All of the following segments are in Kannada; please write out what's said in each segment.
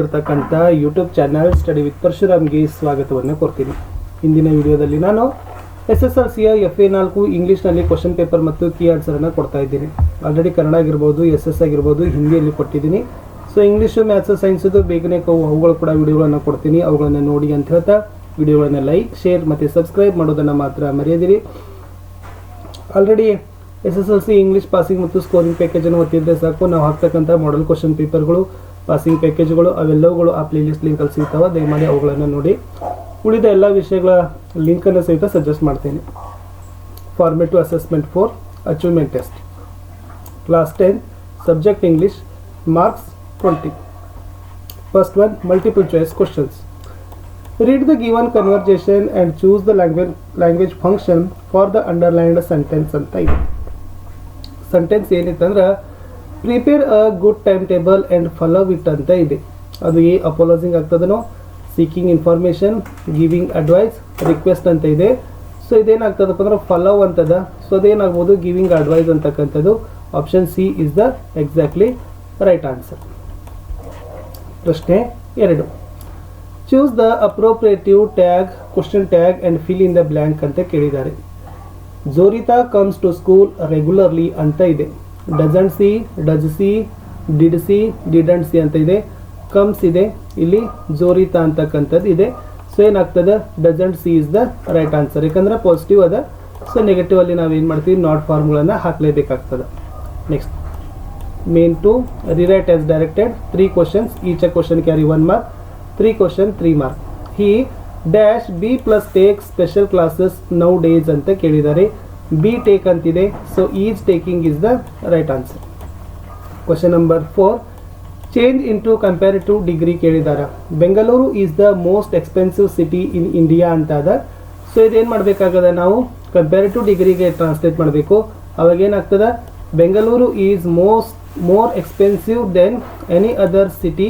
ಇರತಕ್ಕಂಥ ಯೂಟ್ಯೂಬ್ ಚಾನಲ್ ಸ್ಟಡಿ ವಿತ್ ಪರಶುರಾಮ್ಗೆ ಸ್ವಾಗತವನ್ನು ಕೊಡ್ತೀನಿ. ಇಂದಿನ ವಿಡಿಯೋದಲ್ಲಿ ನಾನು SSLCಯ FA4 ಇಂಗ್ಲೀಷ್ನಲ್ಲಿ ಕ್ವಶನ್ ಪೇಪರ್ ಮತ್ತು ಕೀ ಆನ್ಸರನ್ನು ಕೊಡ್ತಾ ಇದ್ದೀನಿ. ಆಲ್ರೆಡಿ ಕನ್ನಡ ಆಗಿರ್ಬೋದು, SS ಆಗಿರ್ಬೋದು, ಹಿಂದಿಯಲ್ಲಿ ಕೊಟ್ಟಿದ್ದೀನಿ. ಸೊ ಇಂಗ್ಲೀಷು, ಮ್ಯಾಥ್ಸು, ಸೈನ್ಸದು ಬೇಗನೆ ಅವುಗಳು ಕೂಡ ವಿಡಿಯೋಗಳನ್ನು ಕೊಡ್ತೀನಿ. ಅವುಗಳನ್ನು ನೋಡಿ ಅಂತ ಹೇಳ್ತಾ ವಿಡಿಯೋಗಳನ್ನು ಲೈಕ್, ಶೇರ್ ಮತ್ತು ಸಬ್ಸ್ಕ್ರೈಬ್ ಮಾಡೋದನ್ನು ಮಾತ್ರ ಮರೆಯದಿರಿ. ಆಲ್ರೆಡಿ SSLC ಇಂಗ್ಲೀಷ್ ಪಾಸಿಂಗ್ ಮತ್ತು ಸ್ಕೋರಿಂಗ್ ಪ್ಯಾಕೇಜನ್ನು ಒತ್ತಿದ್ರೆ ಸಾಕು. ನಾವು ಹಾಕ್ತಕ್ಕಂಥ ಮಾಡೆಲ್ ಕ್ವಶನ್ ಪೇಪರ್ಗಳು, ಪಾಸಿಂಗ್ ಪ್ಯಾಕೇಜ್ಗಳು ಅವೆಲ್ಲವುಗಳು ಆ ಪ್ಲೇಲಿಸ್ಟ್ ಲಿಂಕಲ್ಲಿ ಸಿಗ್ತಾವೆ. ದಯಮಾಡಿ ಅವುಗಳನ್ನು ನೋಡಿ. ಉಳಿದ ಎಲ್ಲ ವಿಷಯಗಳ ಲಿಂಕನ್ನು ಸಹಿತ ಸಜೆಸ್ಟ್ ಮಾಡ್ತೇನೆ. Formative assessment for achievement test, class 10, subject English, marks 20. First one, multiple choice questions. Read the given conversation and choose the language function for the underlined sentence ಅಂತ ಇದೆ. ಸೆಂಟೆನ್ಸ್ ಏನಿತ್ತಂದ್ರೆ prepare a good time table and follow it ಅಂತ ಇದೆ. ಅದು ಅಪೋಲೋಸಿಂಗ್ ಆಗ್ತದನೋ, seeking information, giving advice, request ಅಂತ ಇದೆ. ಸೊ ಇದೇನಾಗ್ತದಪ್ಪ ಅಂದ್ರೆ ಫಾಲೋ ಅಂತದ. ಸೊ ಅದೇನಾಗ್ಬೋದು ಗಿವಿಂಗ್ ಅಡ್ವೈಸ್ ಅಂತಕ್ಕಂಥದ್ದು. Option C is the exactly right answer. ಪ್ರಶ್ನೆ 2, choose the appropriate tag, question tag and fill in the blank ಅಂತ ಕೇಳಿದ್ದಾರೆ. ಜೋರಿತಾ ಕಮ್ಸ್ ಟು ಸ್ಕೂಲ್ ರೆಗ್ಯುಲರ್ಲಿ ಅಂತ ಇದೆ. Doesn't C, does C, did C, didn't C ಅಂತ ಇದೆ. ಕಮ್ಸ್ ಇದೆ, ಇಲ್ಲಿ ಜೋರಿತಾ ಅಂತಕ್ಕಂಥದ್ದು ಇದೆ. ಸೊ ಏನಾಗ್ತದೆ, doesn't C is the right answer. ಯಾಕಂದ್ರೆ ಪಾಸಿಟಿವ್ ಅದ. ಸೊ ನೆಗೆಟಿವ್ ಅಲ್ಲಿ ನಾವು ಏನು ಮಾಡ್ತೀವಿ, ನಾಟ್ ಫಾರ್ಮ್ಗಳನ್ನು ಹಾಕಲೇಬೇಕಾಗ್ತದೆ. Next, main to rewrite as directed. 3 questions, each a question carry 1 mark. 3 question 3 mark. He dash B plus take special classes nowadays ಅಂತ ಕೇಳಿದ್ದಾರೆ. ಬಿ ಟೇಕ್ ಅಂತಿದೆ. So is taking is the right answer. Question number 4, change into comparative degree ಕೇಳಿದ್ದಾರೆ. Bengaluru is the most expensive city in India ಅಂತ ಅದ. ಸೊ ಇದೇನು ಮಾಡಬೇಕಾಗದ, ನಾವು ಕಂಪ್ಯಾರಿಟಿವ್ ಡಿಗ್ರಿಗೆ ಟ್ರಾನ್ಸ್ಲೇಟ್ ಮಾಡಬೇಕು. ಅವಾಗ ಏನಾಗ್ತದೆ, Bengaluru is more expensive than any other city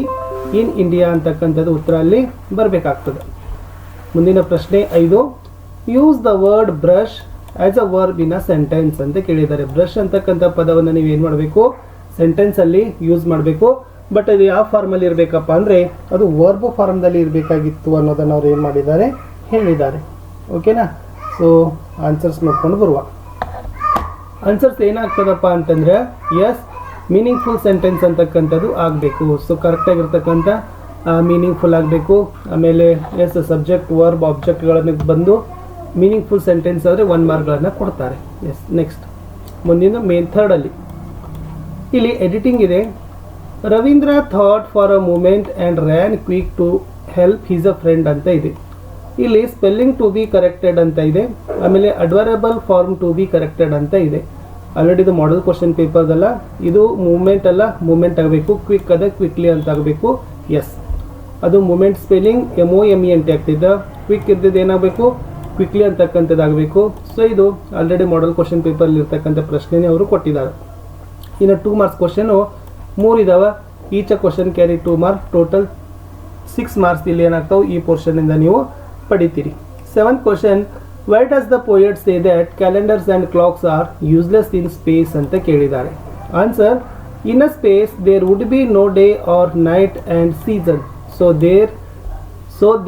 in India ಅಂತಕ್ಕಂಥದ್ದು ಉತ್ತರ ಅಲ್ಲಿ ಬರಬೇಕಾಗ್ತದೆ. ಮುಂದಿನ ಪ್ರಶ್ನೆ 5, use the word brush as a verb in a sentence ಅಂತ ಕೇಳಿದ್ದಾರೆ. ಬ್ರಷ್ ಅಂತಕ್ಕಂಥ ಪದವನ್ನು ನೀವು ಏನು ಮಾಡಬೇಕು, ಸೆಂಟೆನ್ಸಲ್ಲಿ ಯೂಸ್ ಮಾಡಬೇಕು. ಬಟ್ ಅದು ಯಾವ ಫಾರ್ಮಲ್ಲಿ ಇರಬೇಕಪ್ಪ ಅಂದರೆ ಅದು ವರ್ಬ್ ಫಾರ್ಮ್ದಲ್ಲಿ ಇರಬೇಕಾಗಿತ್ತು ಅನ್ನೋದನ್ನು ಅವ್ರು ಏನು ಮಾಡಿದ್ದಾರೆ, ಹೇಳಿದ್ದಾರೆ. ಓಕೆನಾ. ಸೊ ಆನ್ಸರ್ಸ್ ನೋಡ್ಕೊಂಡು ಬರುವ. ಆನ್ಸರ್ಸ್ ಏನಾಗ್ತದಪ್ಪ ಅಂತಂದರೆ ಎಸ್, ಮೀನಿಂಗ್ಫುಲ್ ಸೆಂಟೆನ್ಸ್ ಅಂತಕ್ಕಂಥದ್ದು ಆಗಬೇಕು. ಸೊ ಕರೆಕ್ಟಾಗಿರ್ತಕ್ಕಂಥ ಮೀನಿಂಗ್ಫುಲ್ ಆಗಬೇಕು. ಆಮೇಲೆ ಎಸ್, ಸಬ್ಜೆಕ್ಟ್, ವರ್ಬ್, ಆಬ್ಜೆಕ್ಟ್ಗಳನ್ನು ಬಂದು ಮೀನಿಂಗ್ಫುಲ್ ಸೆಂಟೆನ್ಸ್ ಆದರೆ 1 ಮಾರ್ಕ್ಗಳನ್ನು ಕೊಡ್ತಾರೆ. ಎಸ್. ನೆಕ್ಸ್ಟ್, ಮುಂದಿನ ಮೆಥಡಲ್ಲಿ ಇಲ್ಲಿ ಎಡಿಟಿಂಗ್ ಇದೆ. Ravindra thought for a moment and ran quick to help his a friend ಅಂತ ಇದೆ. ಇಲ್ಲಿ ಸ್ಪೆಲ್ಲಿಂಗ್ ಟು ಬಿ ಕರೆಕ್ಟೆಡ್ ಅಂತ ಇದೆ. ಆಮೇಲೆ ಅಡ್ವರಬಲ್ ಫಾರ್ಮ್ ಟು ಬಿ ಕರೆಕ್ಟೆಡ್ ಅಂತ ಇದೆ. ಆಲ್ರೆಡಿ ಇದು ಮಾಡೆಲ್ ಕ್ವಶನ್ ಪೇಪರ್ದಲ್ಲ, ಇದು ಮೂಮೆಂಟ್ ಅಲ್ಲ, ಮೂಮೆಂಟ್ ಆಗಬೇಕು. ಕ್ವಿಕ್ ಅದ, ಕ್ವಿಕ್ಲಿ ಅಂತ ಆಗಬೇಕು. ಎಸ್, ಅದು ಮೂಮೆಂಟ್ ಸ್ಪೆಲ್ಲಿಂಗ್ MOME ಅಂತ ಆಗ್ತಿದ್ದ. ಕ್ವಿಕ್ ಇದ್ದಿದ್ದು ಏನಾಗಬೇಕು, ಕ್ವಿಕ್ಲಿ ಅಂತಕ್ಕಂಥದ್ದು ಆಗಬೇಕು. ಸೊ ಇದು ಆಲ್ರೆಡಿ ಮಾಡೆಲ್ ಕ್ವಶನ್ ಪೇಪರ್ಲಿ ಇರ್ತಕ್ಕಂಥ ಪ್ರಶ್ನೆನೇ ಅವರು ಕೊಟ್ಟಿದ್ದಾರೆ. ಇನ್ನು 2 ಮಾರ್ಕ್ಸ್ ಕ್ವಶನು 3 ಇದಾವೆ. Each a question carry 2 mark. Total 6 marks ಇಲ್ಲಿ ಏನಾಗ್ತಾವೆ, ಈ ಪೋರ್ಷನಿಂದ ನೀವು ಪಡಿತೀರಿ. 7th question, why does the poet say that calendars and clocks are useless in space ಅಂತ ಕೇಳಿದ್ದಾರೆ. Answer, in a space there would be no day or night and season. So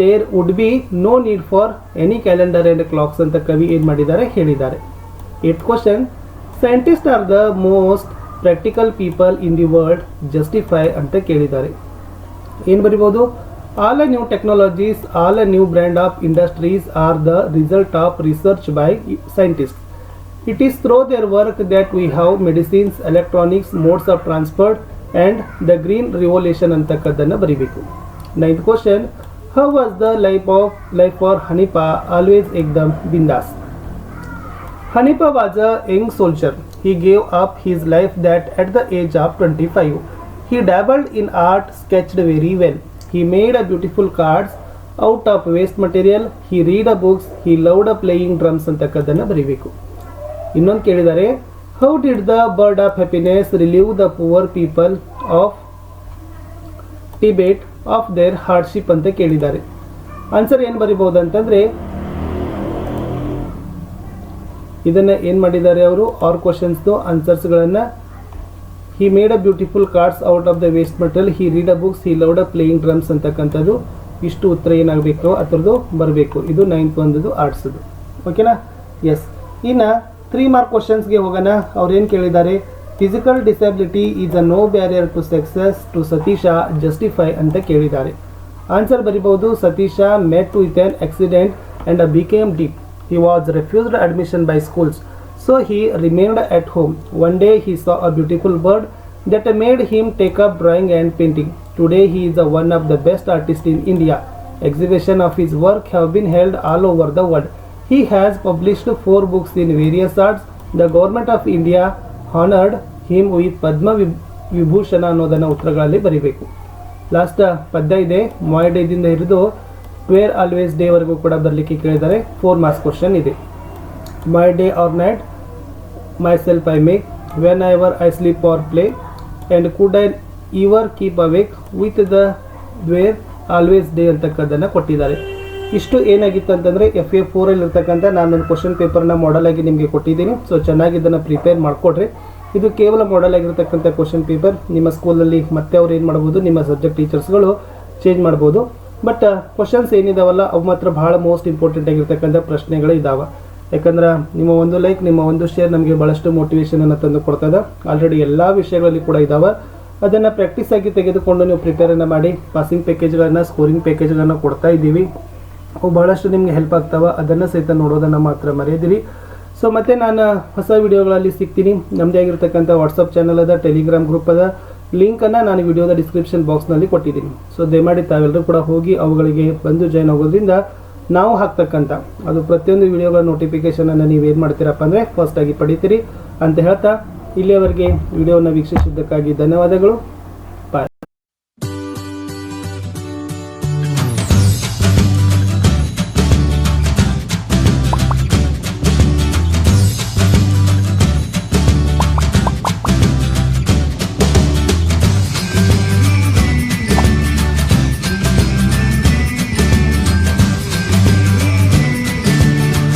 there would be no need for any calendar and clocks ಅಂತ ಕವಿ ಏನು ಮಾಡಿದ್ದಾರೆ, ಹೇಳಿದ್ದಾರೆ. 8th question, scientist are the most practical people in the world, justify ಅಂತ ಕೇಳಿದ್ದಾರೆ. ಏನು ಬರಿಬೋದು, all a new technologies, all a new brand of industries are the result of research by scientists. It is through their work that we have medicines, electronics, modes of transport and the green revolution ಅಂತಕ್ಕದ್ದನ್ನು ಬರಿಬೇಕು. 9th question, how was the life for Hanifa always ekdam bindas? Hanifa was a young soldier. He gave up his life that at the age of 25. He dabbled in art, sketched very well. He made a beautiful cards out of waste material. He read a books. He loved playing drums ಅಂತಕ್ಕದ್ದನ್ನು ಬರೀಬೇಕು. ಇನ್ನೊಂದು ಕೇಳಿದ್ದಾರೆ, how did the bird of happiness relieve the poor people of Tibet of their hardship ಅಂತ ಕೇಳಿದ್ದಾರೆ. ಆನ್ಸರ್ ಏನು ಬರಿಬಹುದು ಅಂತಂದರೆ, ಇದನ್ನು ಏನು ಮಾಡಿದ್ದಾರೆ ಅವರು, ಆರ್ ಕ್ವಶನ್ಸ್ದು ಆನ್ಸರ್ಸ್ಗಳನ್ನು he made a beautiful cards out of the waste material, he read a books, he loved a playing drums ಅಂತಕ್ಕಂಥದ್ದು ಇಷ್ಟು ಉತ್ತರ ಏನಾಗಬೇಕು ಅದರದ್ದು ಬರಬೇಕು. ಇದು 9th ಒಂದದು ಆರ್ಟ್ಸದು. ಓಕೆನಾ? ಎಸ್. ಇನ್ನು 3 ಮಾರ್ಕ್ ಕ್ವಶನ್ಸ್ಗೆ ಹೋಗೋಣ. ಅವ್ರೇನು ಕೇಳಿದ್ದಾರೆ, physical disability is a no barrier to success to Satish justify ಅಂತ ಕೇಳಿದ್ದಾರೆ. ಆನ್ಸರ್ ಬರಿಬಹುದು, Satish met with an accident and became deaf. He was refused admission by schools, so he remained at home. One day he saw a beautiful bird that made him take up drawing and painting. Today he is one of the best artists in India. Exhibition of his work have been held all over the world. He has published 4 books in various arts. The government of India honored him with Padma Vibhushan ಅನ್ನೋದನ್ನು ಉತ್ತರಗಳಲ್ಲಿ ಬರೀಬೇಕು. ಲಾಸ್ಟ್ ಪದ್ಯ ಇದೆ, ಮೈ ಡೇದಿಂದ ಹಿಡಿದು ವೇರ್ ಆಲ್ವೇಸ್ ಡೇ ವರೆಗೂ ಕೂಡ ಬರಲಿಕ್ಕೆ ಕೇಳಿದ್ದಾರೆ. 4 ಮಾರ್ಕ್ಸ್ ಕ್ವಶನ್ ಇದೆ. My day or night, myself I make, whenever I sleep or play, and could I ever keep awake with the where always day ಅಂತಕ್ಕದ್ದನ್ನು ಕೊಟ್ಟಿದ್ದಾರೆ. ಇಷ್ಟು ಏನಾಗಿತ್ತು ಅಂತಂದರೆ FA4 ಇರ್ತಕ್ಕಂಥ ನಾನೊಂದು ಕ್ವಶನ್ ಪೇಪರ್ನ ಮಾಡೆಲ್ ಆಗಿ ನಿಮಗೆ ಕೊಟ್ಟಿದ್ದೀನಿ. ಸೊ ಚೆನ್ನಾಗಿ ಇದನ್ನು ಪ್ರಿಪೇರ್ ಮಾಡಿಕೊಡ್ರಿ. ಇದು ಕೇವಲ ಮಾಡೆಲ್ ಆಗಿರ್ತಕ್ಕಂಥ ಕ್ವಶನ್ ಪೇಪರ್. ನಿಮ್ಮ ಸ್ಕೂಲಲ್ಲಿ ಮತ್ತೆ ಅವ್ರು ಏನು ಮಾಡ್ಬೋದು, ನಿಮ್ಮ ಸಬ್ಜೆಕ್ಟ್ ಟೀಚರ್ಸ್ಗಳು ಚೇಂಜ್ ಮಾಡ್ಬೋದು. ಬಟ್ ಕ್ವಶನ್ಸ್ ಏನಿದಾವಲ್ಲ ಅವು ಮಾತ್ರ ಭಾಳ ಮೋಸ್ಟ್ ಇಂಪಾರ್ಟೆಂಟ್ ಆಗಿರ್ತಕ್ಕಂಥ ಪ್ರಶ್ನೆಗಳು ಇದ್ದಾವೆ. ಯಾಕಂದ್ರೆ ನಿಮ್ಮ ಒಂದು ಲೈಕ್, ನಿಮ್ಮ ಒಂದು ಶೇರ್ ನಮಗೆ ಭಾಳಷ್ಟು ಮೋಟಿವೇಶನನ್ನು ತಂದು ಕೊಡ್ತದೆ. ಆಲ್ರೆಡಿ ಎಲ್ಲ ವಿಷಯಗಳಲ್ಲಿ ಕೂಡ ಇದ್ದಾವೆ. ಅದನ್ನು ಪ್ರಾಕ್ಟೀಸ್ ಆಗಿ ತೆಗೆದುಕೊಂಡು ನೀವು ಪ್ರಿಪೇರನ್ನು ಮಾಡಿ ಪಾಸಿಂಗ್ ಪ್ಯಾಕೇಜ್ಗಳನ್ನು, ಸ್ಕೋರಿಂಗ್ ಪ್ಯಾಕೇಜ್ಗಳನ್ನು ಕೊಡ್ತಾ ಇದ್ದೀವಿ. ಅವು ಭಾಳಷ್ಟು ನಿಮಗೆ ಹೆಲ್ಪ್ ಆಗ್ತಾವೆ. ಅದನ್ನು ಸಹಿತ ನೋಡೋದನ್ನು ಮಾತ್ರ ಮರೆಯದಿರಿ. ಸೊ ಮತ್ತೆ ನಾನು ಹೊಸ ವಿಡಿಯೋಗಳಲ್ಲಿ ಸಿಗ್ತೀನಿ. ನಮ್ಮದೇ ಆಗಿರ್ತಕ್ಕಂಥ ವಾಟ್ಸಪ್ ಚಾನಲ್ ಅದ, ಟೆಲಿಗ್ರಾಮ್ ಗ್ರೂಪ್ ಅದ, ಲಿಂಕನ್ನು ನಾನು ವಿಡಿಯೋದ ಡಿಸ್ಕ್ರಿಪ್ಷನ್ ಬಾಕ್ಸ್ನಲ್ಲಿ ಕೊಟ್ಟಿದ್ದೀನಿ. ಸೊ ದಯಮಾಡಿ ತಾವೆಲ್ಲರೂ ಕೂಡ ಹೋಗಿ ಅವುಗಳಿಗೆ ಬಂದು ಜಾಯ್ನ್ ಆಗೋದ್ರಿಂದ ನಾವು ಹಾಕ್ತಕ್ಕಂಥ ಅದು ಪ್ರತಿಯೊಂದು ವಿಡಿಯೋಗಳ ನೋಟಿಫಿಕೇಷನನ್ನು ನೀವೇನು ಮಾಡ್ತೀರಪ್ಪ ಅಂದರೆ ಫಸ್ಟಾಗಿ ಪಡಿತೀರಿ ಅಂತ ಹೇಳ್ತಾ, ಇಲ್ಲಿಯವರೆಗೆ ವಿಡಿಯೋನ ವೀಕ್ಷಿಸಿದ್ದಕ್ಕಾಗಿ ಧನ್ಯವಾದಗಳು.